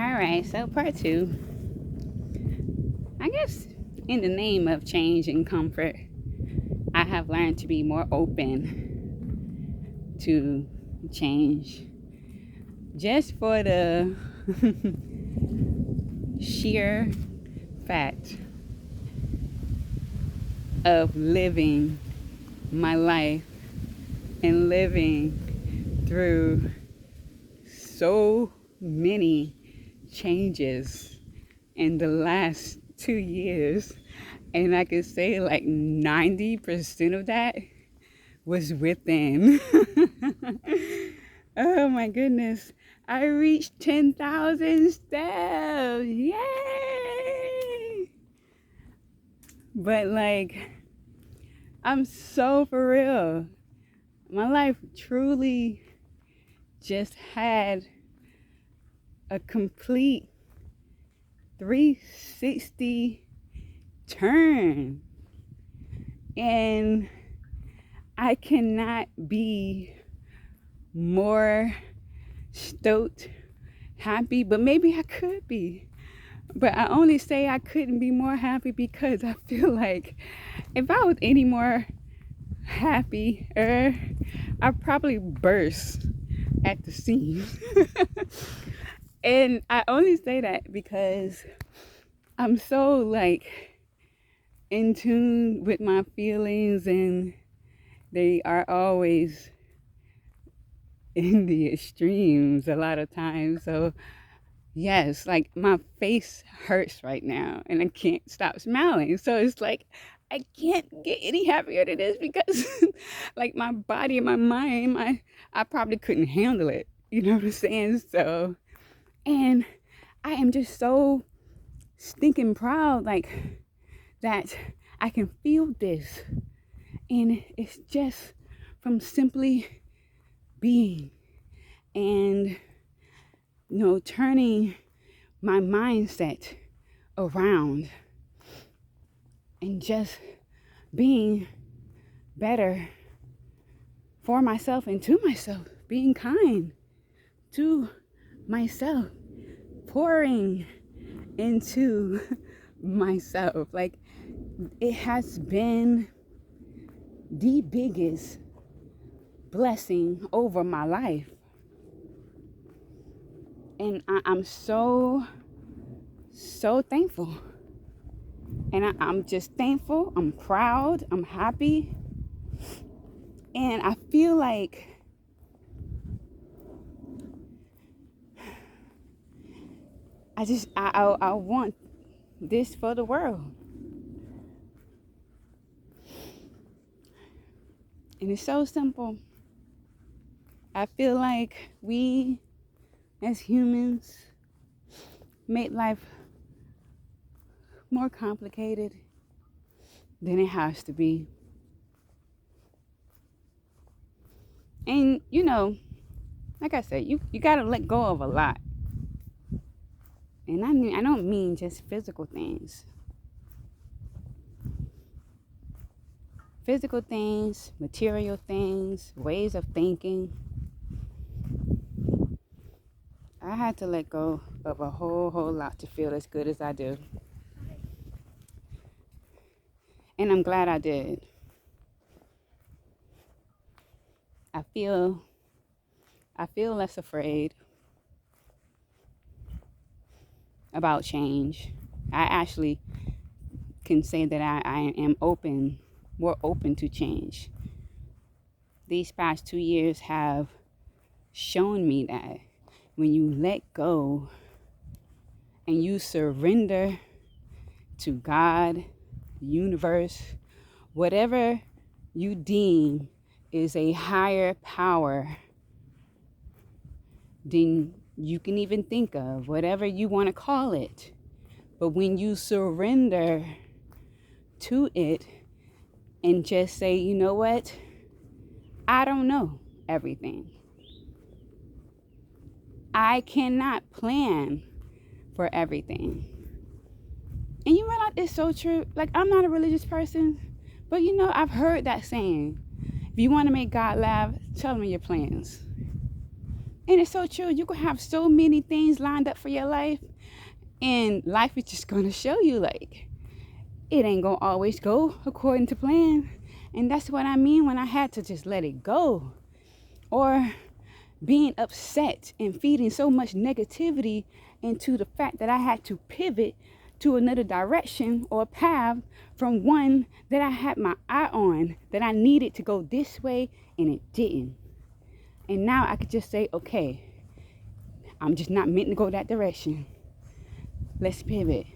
All right, so part two. I guess in the name of change and comfort, I have learned to be more open to change just for the sheer fact of living my life and living through so many changes in the last 2 years. And I could say like 90% of that was within. Oh my goodness. I reached 10,000 steps. Yay! But like, I'm so for real. My life truly just had a complete 360 turn. And I cannot be more stoked, happy, but maybe I could be. But I only say I couldn't be more happy because I feel like if I was any more happier, I'd probably burst at the seams. And I only say that because I'm so like in tune with my feelings, and they are always in the extremes a lot of times. So yes, like my face hurts right now and I can't stop smiling. So it's like I can't get any happier than this because like my body and my mind, I probably couldn't handle it. You know what I'm saying? So, and I am just so stinking proud like that I can feel this. And it's just from simply being and turning my mindset around and just being better for myself and to myself, being kind to myself, pouring into myself. Like, it has been the biggest blessing over my life. And I'm so thankful. And I'm just thankful. I'm proud. I'm happy. And I feel like I want this for the world. And it's so simple. I feel like we as humans make life more complicated than it has to be. And like I said, you gotta let go of a lot. And I don't mean just physical things. Physical things, material things, ways of thinking. I had to let go of a whole lot to feel as good as I do. And I'm glad I did. I feel less afraid about change. I actually can say that I am more open to change. These past 2 years have shown me that when you let go and you surrender to God, the universe, whatever you deem is a higher power than you can even think of, whatever you want to call it. But when you surrender to it and just say, you know what? I don't know everything. I cannot plan for everything. And you realize it's so true. Like, I'm not a religious person, but I've heard that saying. If you want to make God laugh, tell him your plans. And it's so true. You can have so many things lined up for your life, and life is just going to show you, like, it ain't going to always go according to plan. And that's what I mean when I had to just let it go. Or being upset and feeding so much negativity into the fact that I had to pivot to another direction or path from one that I had my eye on, that I needed to go this way, and it didn't. And now I could just say, okay, I'm just not meant to go that direction. Let's pivot.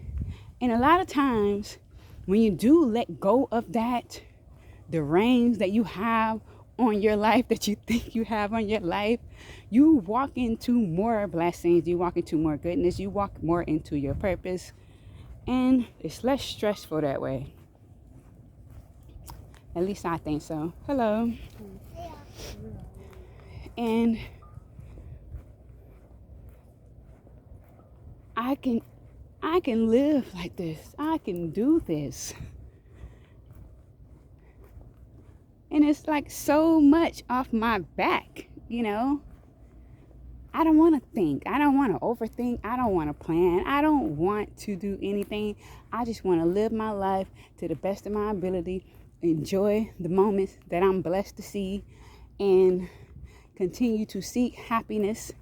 And a lot of times when you do let go of that, the reins that you have on your life, that you think you have on your life, you walk into more blessings, you walk into more goodness, you walk more into your purpose, and it's less stressful that way. At least I think so. Hello. And I can live like this. I can do this. And it's like so much off my back, you know? I don't want to think. I don't want to overthink. I don't want to plan. I don't want to do anything. I just want to live my life to the best of my ability, enjoy the moments that I'm blessed to see, and continue to seek happiness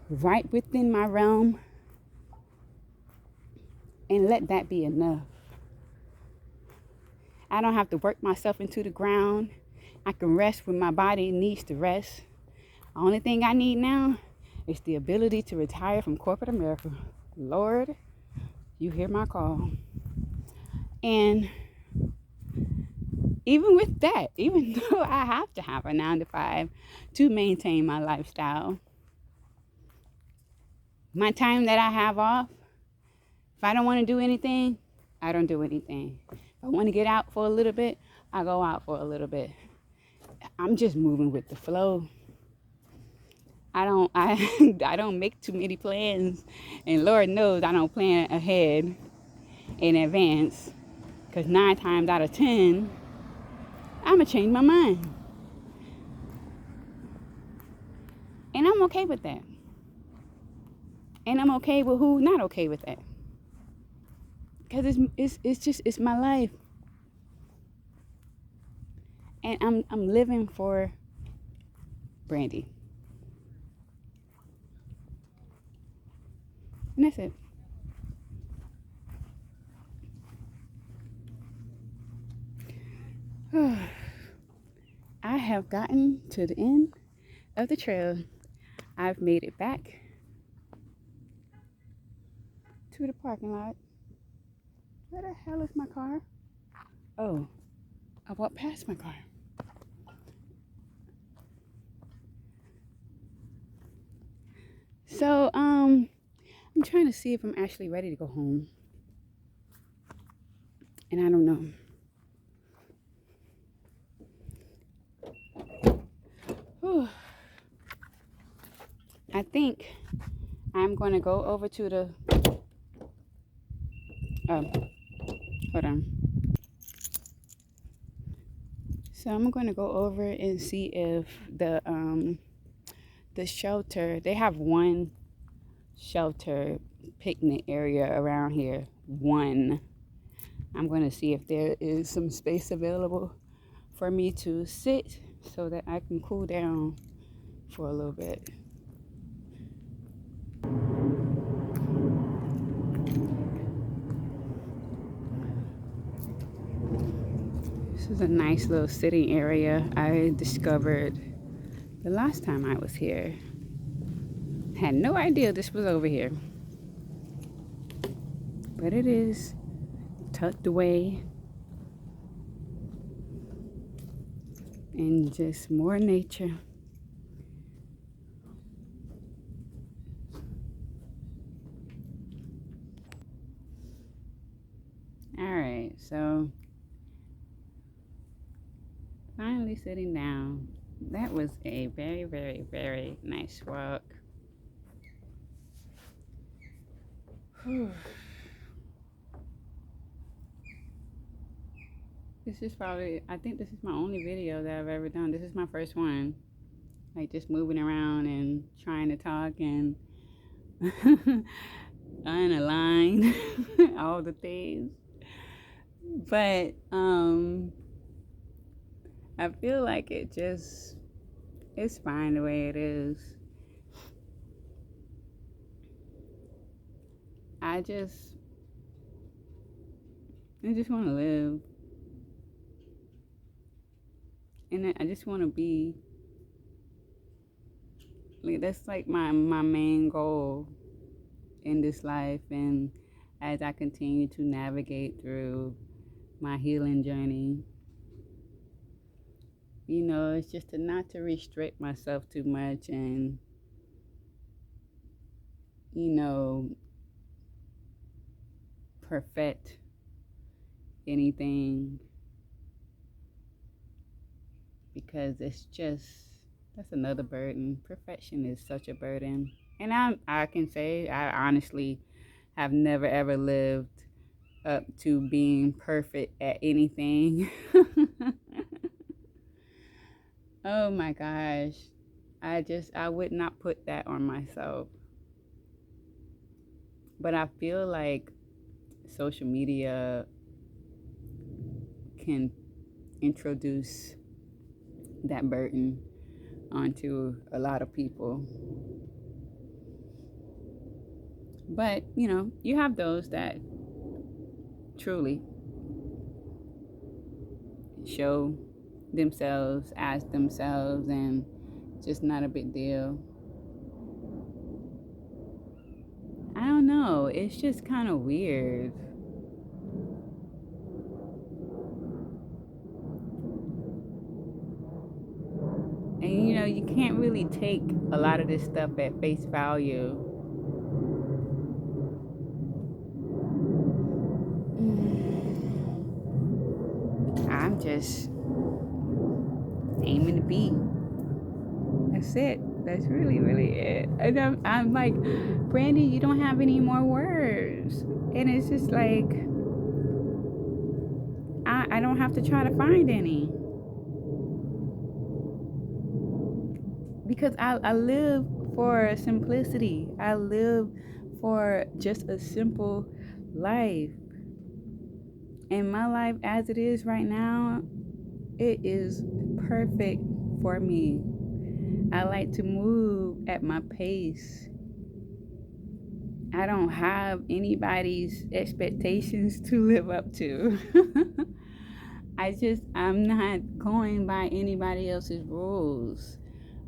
right within my realm, and let that be enough. I don't have to work myself into the ground. I can rest when my body needs to rest. The only thing I need now is the ability to retire from corporate America. Lord, you hear my call. And even with that, even though I have to have a 9 to 5 to maintain my lifestyle, my time that I have off, if I don't want to do anything, I don't do anything. If I want to get out for a little bit, I go out for a little bit. I'm just moving with the flow. I don't make too many plans, and Lord knows I don't plan ahead in advance, because 9 times out of 10, I'm gonna change my mind, and I'm okay with that. And I'm okay with who's not okay with that, because it's my life, and I'm living for Brandy. And that's it. I have gotten to the end of the trail. I've made it back to the parking lot. Where the hell is my car? Oh, I walked past my car. So, I'm trying to see if I'm actually ready to go home. And I don't know. Whew. I think I'm going to go over to the... hold on. So I'm going to go over and see if the shelter... They have one shelter picnic area around here. One. I'm going to see if there is some space available for me to sit so that I can cool down for a little bit. This is a nice little sitting area I discovered the last time I was here. Had no idea this was over here. But it is tucked away. And just more nature. Alright, so finally sitting down. That was a very, very, very nice walk. Whew. This is probably, I think this is my only video that I've ever done. This is my first one. like just moving around and trying to talk and unaligned, all the things. But I feel like it's fine the way it is. I just I just want to live, and I just want to be like that's like my main goal in this life. And as I continue to navigate through my healing journey, it's just not to restrict myself too much and you know perfect anything, because it's just that's another burden. Perfection is such a burden. And I can say I honestly have never ever lived up to being perfect at anything. Oh my gosh. I would not put that on myself. But I feel like social media can introduce that burden onto a lot of people. But, you have those that truly show themselves as themselves and just not a big deal. I don't know. It's just kind of weird. And you can't really take a lot of this stuff at face value. I'm just aiming to be. That's it. That's really, really it. And I'm like, Brandy, you don't have any more words. And it's just like, I don't have to try to find any. Because I live for simplicity. I live for just a simple life. And my life as it is right now, it is perfect for me. I like to move at my pace. I don't have anybody's expectations to live up to. I'm not going by anybody else's rules.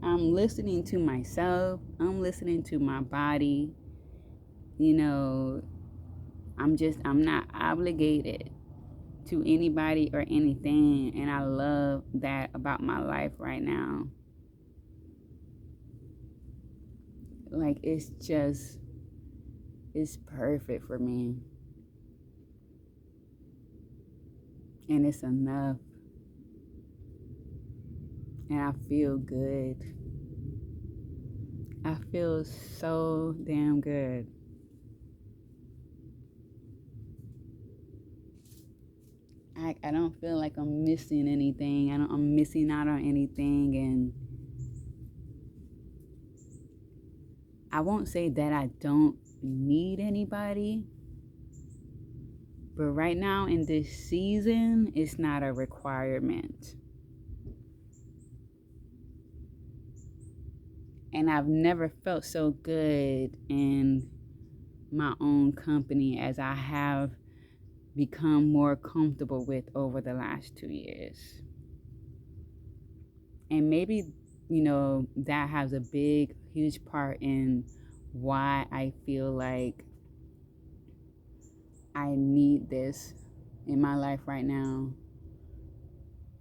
I'm listening to myself. I'm listening to my body. I'm not obligated to anybody or anything. And I love that about my life right now. Like, it's perfect for me. And it's enough. And I feel good. I feel so damn good. I don't feel like I'm missing anything. I'm missing out on anything. And I won't say that I don't need anybody. But right now in this season, it's not a requirement. And I've never felt so good in my own company as I have become more comfortable with over the last 2 years. And maybe, that has a big, huge part in why I feel like I need this in my life right now.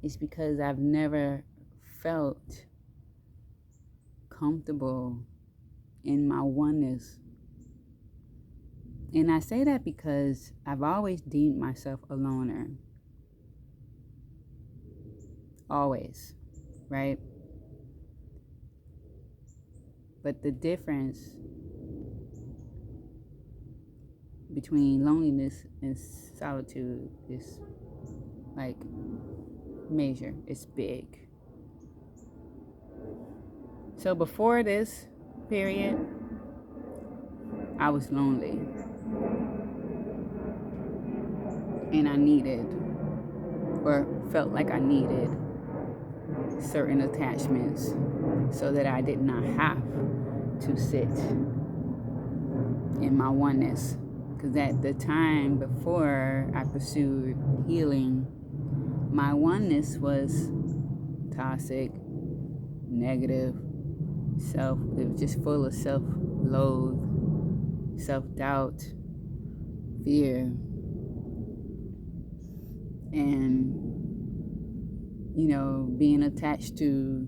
It's because I've never felt comfortable in my oneness. And I say that because I've always deemed myself a loner. Always, right? But the difference between loneliness and solitude is like major. It's big. So before this period, I was lonely and I needed, or felt like I needed, certain attachments so that I did not have to sit in my oneness. Because at the time before I pursued healing, my oneness was toxic, negative, it was just full of self-loathe, self-doubt, fear, and, being attached to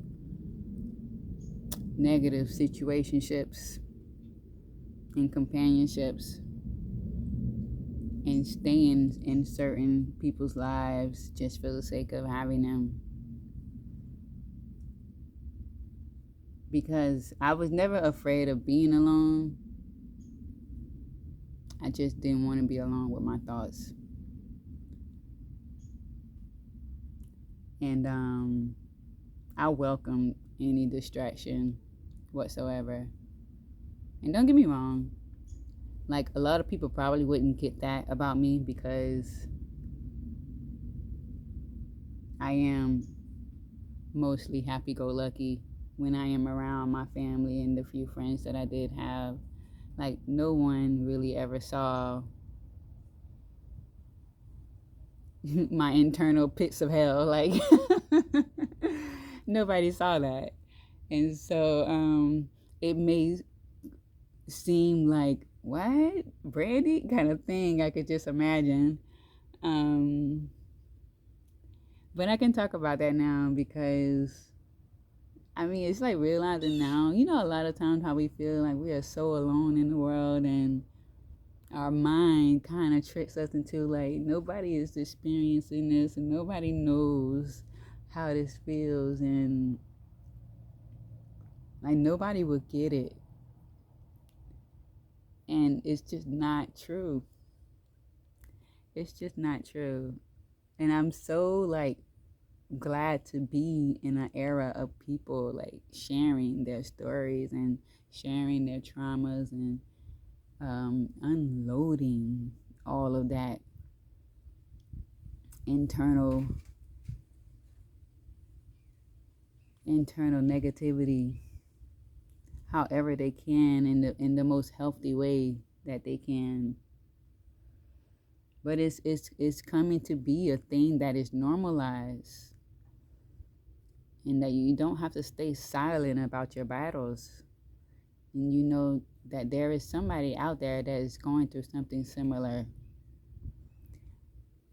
negative situationships and companionships and staying in certain people's lives just for the sake of having them. Because I was never afraid of being alone. I just didn't want to be alone with my thoughts. And I welcome any distraction whatsoever. And don't get me wrong, like a lot of people probably wouldn't get that about me because I am mostly happy-go-lucky when I am around my family and the few friends that I did have. Like, no one really ever saw my internal pits of hell. Like, nobody saw that. And so it may seem like, what? Brandy? Kind of thing I could just imagine. But I can talk about that now because I mean, it's like realizing now, a lot of times how we feel like we are so alone in the world, and our mind kind of tricks us into like nobody is experiencing this and nobody knows how this feels, and like nobody will get it. And it's just not true. It's just not true. And I'm so like glad to be in an era of people like sharing their stories and sharing their traumas and unloading all of that internal negativity however they can in the most healthy way that they can. But it's coming to be a thing that is normalized, and that you don't have to stay silent about your battles. And you know that there is somebody out there that is going through something similar.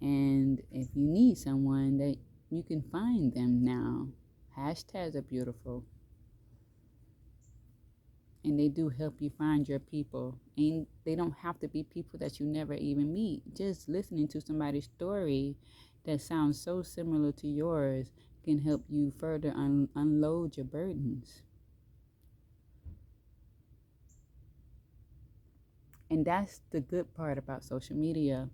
And if you need someone, that you can find them now. Hashtags are beautiful. And they do help you find your people. And they don't have to be people that you never even meet. Just listening to somebody's story that sounds so similar to yours can help you further unload your burdens. And that's the good part about social media.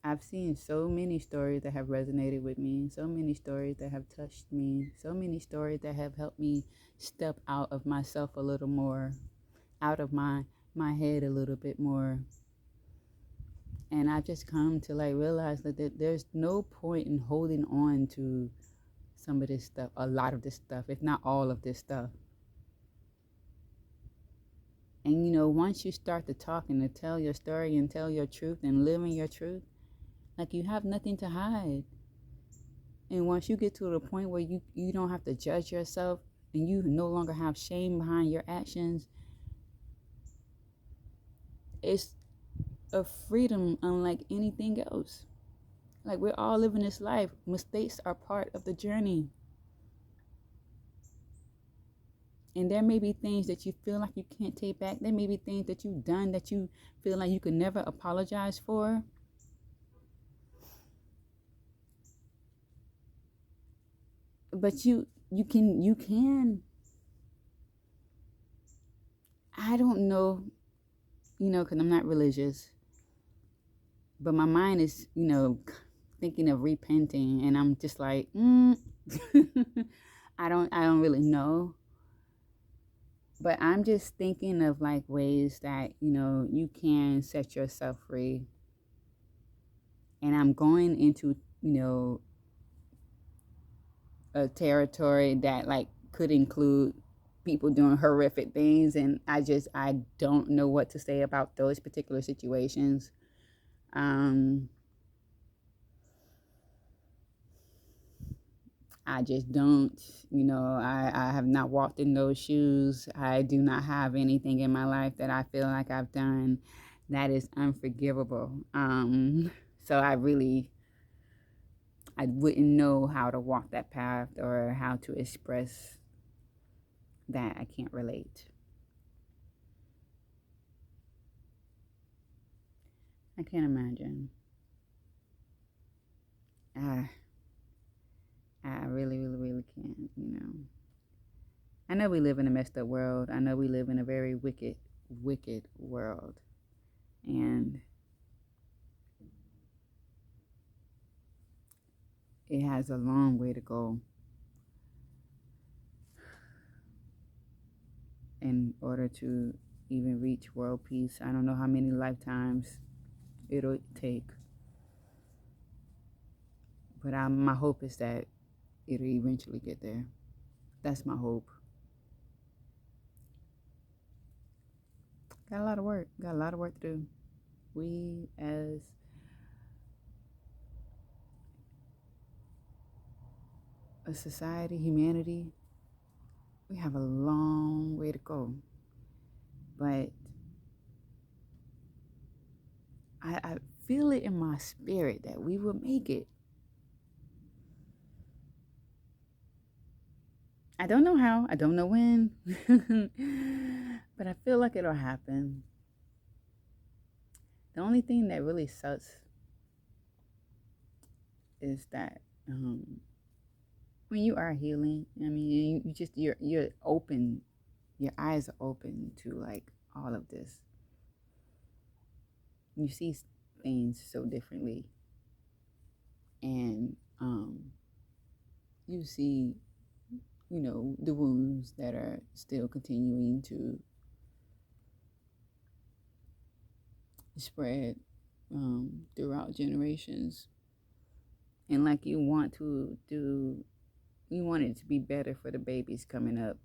I've seen so many stories that have resonated with me, so many stories that have touched me, so many stories that have helped me step out of myself a little more, out of my head a little bit more. And I've just come to like realize that there's no point in holding on to some of this stuff, a lot of this stuff, if not all of this stuff. And once you start to talk and to tell your story and tell your truth and live in your truth, like you have nothing to hide. And once you get to the point where you don't have to judge yourself and you no longer have shame behind your actions, it's a freedom unlike anything else. Like, we're all living this life. Mistakes are part of the journey. And there may be things that you feel like you can't take back. There may be things that you've done that you feel like you could never apologize for. But you can. I don't know, because I'm not religious. But my mind is, thinking of repenting, and I'm just like, I don't really know. But I'm just thinking of like ways that, you can set yourself free. And I'm going into, a territory that like could include people doing horrific things, and I don't know what to say about those particular situations. Um I just don't, I have not walked in those shoes. I do not have anything in my life that I feel like I've done that is unforgivable. So I wouldn't know how to walk that path or how to express that. I can't relate. I can't imagine. I, I really, really, really can't. I know we live in a messed up world. I know we live in a very wicked, wicked world. And it has a long way to go in order to even reach world peace. I don't know how many lifetimes it'll take. But my hope is that it'll eventually get there. That's my hope. Got a lot of work. Got a lot of work to do. We as a society, humanity, we have a long way to go. But I feel it in my spirit that we will make it. I don't know how. I don't know when. But I feel like it'll happen. The only thing that really sucks is that when you are healing, I mean, you're open, your eyes are open to like all of this. You see things so differently, and you see, the wounds that are still continuing to spread throughout generations, and like you want it to be better for the babies coming up.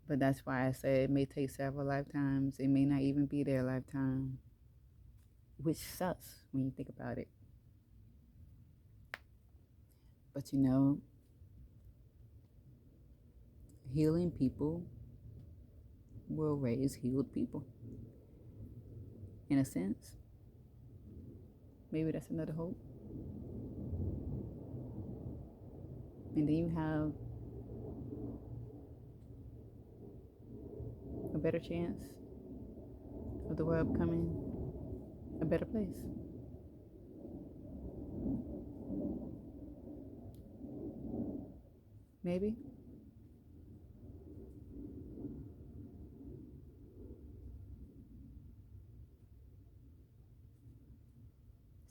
But that's why I say it may take several lifetimes. It may not even be their lifetime, which sucks when you think about it. But healing people will raise healed people. In a sense, maybe that's another hope. And then you have a better chance of the world becoming a better place. Maybe.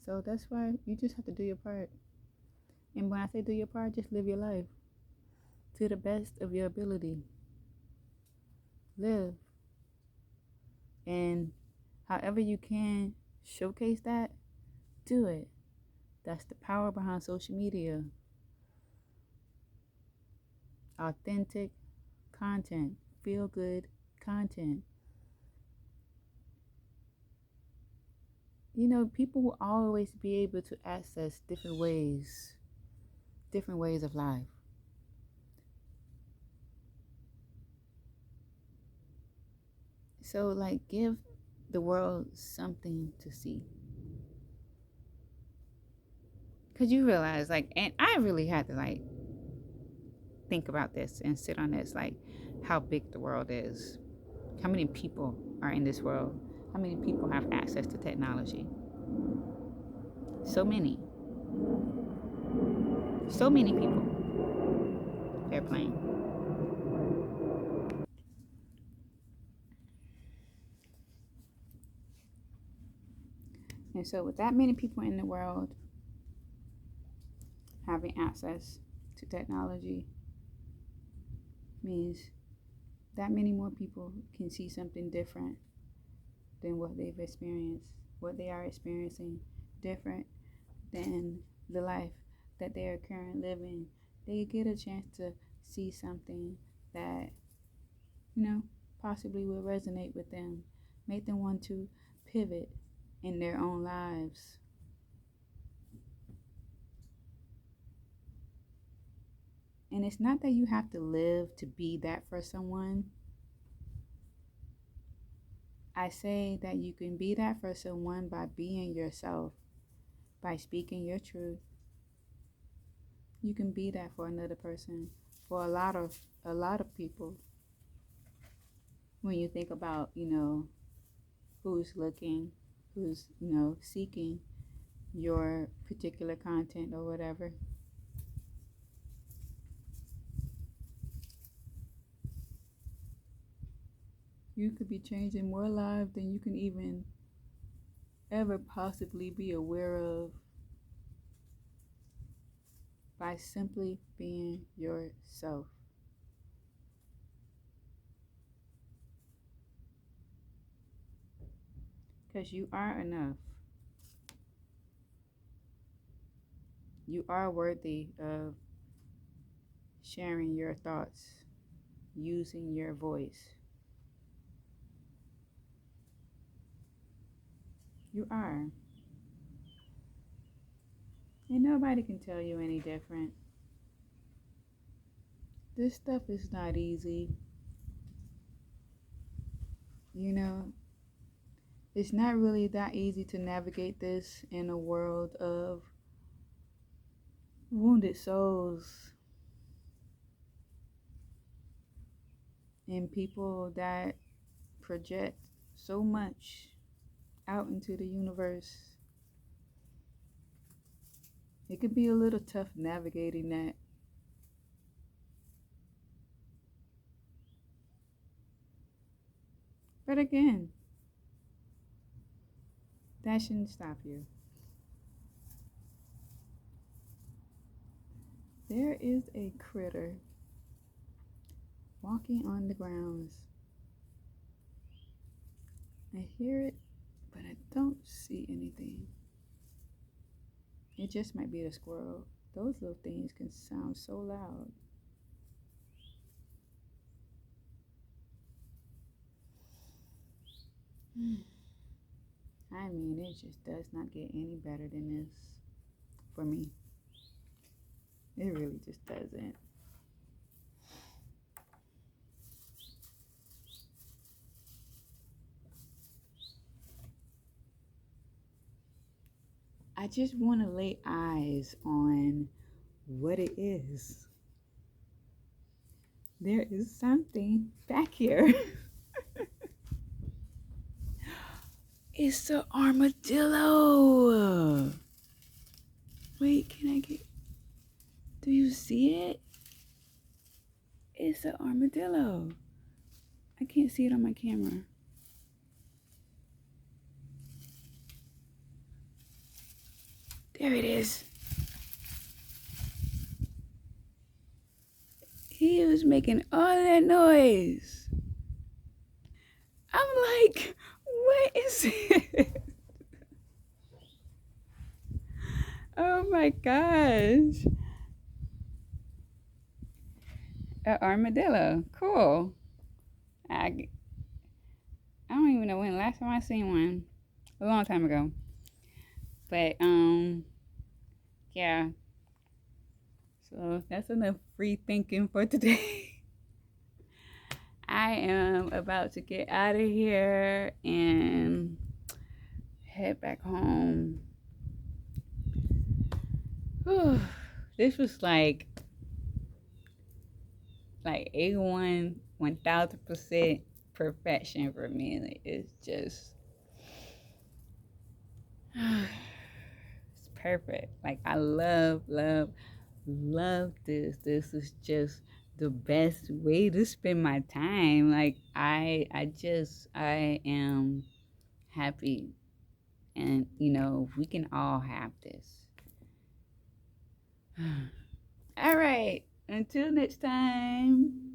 So that's why you just have to do your part. And when I say do your part, just live your life to the best of your ability. Live. And however you can showcase that, do it. That's the power behind social media. Authentic content, feel good content. People will always be able to access different ways of life. So, like, give the world something to see. Because you realize, like, and I really had to, like, think about this and sit on this, like, how big the world is. How many people are in this world? How many people have access to technology? So many. So many people. Airplane. And so, with that many people in the world having access to technology, means that many more people can see something different than what they've experienced, what they are experiencing, different than the life that they are currently living. They get a chance to see something that, you know, possibly will resonate with them, make them want to pivot in their own lives. And it's not that you have to live to be that for someone. I say that you can be that for someone by being yourself, by speaking your truth. You can be that for another person, for a lot of people. When you think about, who's looking, who's, seeking your particular content or whatever. You could be changing more lives than you can even ever possibly be aware of by simply being yourself. Because you are enough. You are worthy of sharing your thoughts, using your voice. You are. And nobody can tell you any different. This stuff is not easy. You know, it's not really that easy to navigate this in a world of wounded souls and people that project so much out into the universe. It could be a little tough navigating that. But again, that shouldn't stop you. There is a critter walking on the grounds. I hear it, but I don't see anything. It just might be the squirrel. Those little things can sound so loud. I mean, it just does not get any better than this for me. It really just doesn't. I just want to lay eyes on what it is. There is something back here. It's an armadillo. Wait, can I get... Do you see it? It's an armadillo. I can't see it on my camera. There it is. He was making all that noise. I'm like, what is it? Oh my gosh. An armadillo. Cool. I don't even know when the last time I seen one. A long time ago. But yeah. So that's enough free thinking for today. I am about to get out of here and head back home. Whew. This was like A1 1000% perfection for me. Like, it's just it's perfect. Like, I love this. This is just the best way to spend my time. Like, I am happy And, we can all have this. All right. Until next time.